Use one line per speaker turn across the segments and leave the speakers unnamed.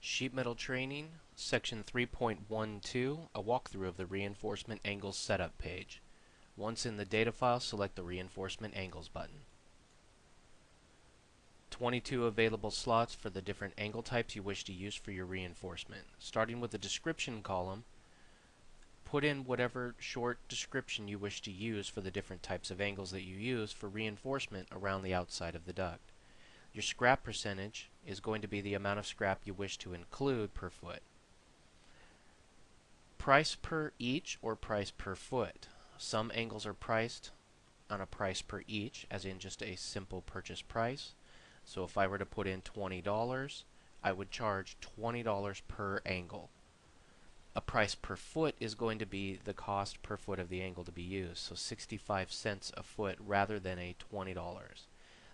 Sheet Metal Training, Section 3.12, a walkthrough of the Reinforcement Angles Setup page. Once in the data file, select the Reinforcement Angles button. 22 available slots for the different angle types you wish to use for your reinforcement. Starting with the description column, put in whatever short description you wish to use for the different types of angles that you use for reinforcement around the outside of the duct. Your scrap percentage is going to be the amount of scrap you wish to include per foot. Price per each or price per foot. Some angles are priced on a price per each, as in just a simple purchase price. So if I were to put in $20, I would charge $20 per angle. A price per foot is going to be the cost per foot of the angle to be used, so 65 cents a foot rather than a $20.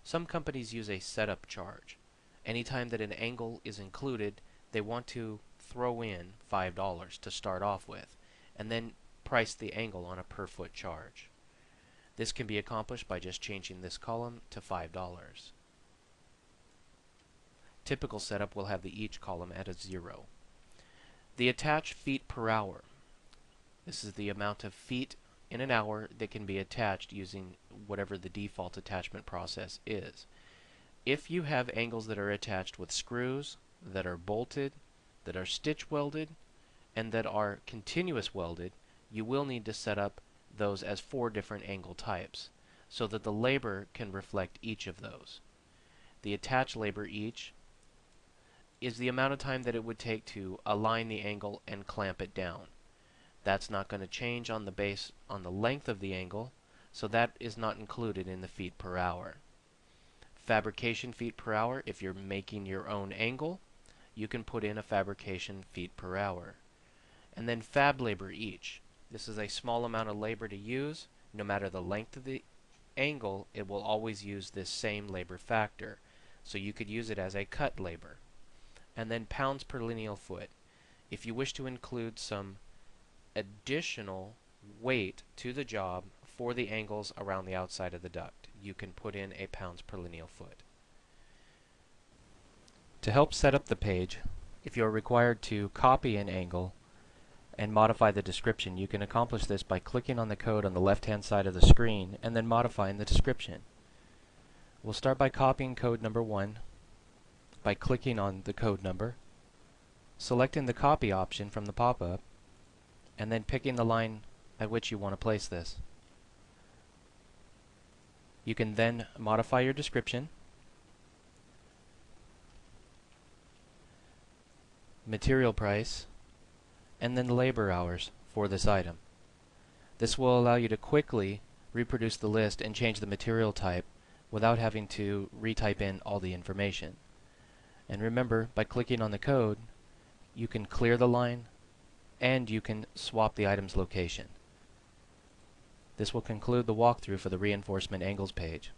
Some companies use a setup charge. Anytime that an angle is included, they want to throw in $5 to start off with, and then price the angle on a per foot charge. This can be accomplished by just changing this column to $5. Typical setup will have the each column at a 0. The attached feet per hour. This is the amount of feet in an hour that can be attached using whatever the default attachment process is. If you have angles that are attached with screws, that are bolted, that are stitch welded, and that are continuous welded, you will need to set up those as 4 different angle types so that the labor can reflect each of those. The attached labor each is the amount of time that it would take to align the angle and clamp it down. That's not going to change on the length of the angle, so that is not included in the feet per hour. Fabrication feet per hour, if you're making your own angle, you can put in a fabrication feet per hour. And then fab labor each. This is a small amount of labor to use. No matter the length of the angle, it will always use this same labor factor. So you could use it as a cut labor. And then pounds per lineal foot. If you wish to include some additional weight to the job for the angles around the outside of the duct, you can put in a pounds per lineal foot. To help set up the page, if you are required to copy an angle and modify the description, you can accomplish this by clicking on the code on the left-hand side of the screen and then modifying the description. We'll start by copying code number 1 by clicking on the code number, selecting the copy option from the pop-up, and then picking the line at which you want to place this. You can then modify your description, material price, and then labor hours for this item. This will allow you to quickly reproduce the list and change the material type without having to retype in all the information. And remember, by clicking on the code, you can clear the line and you can swap the item's location. This will conclude the walkthrough for the Reinforcement Angles page.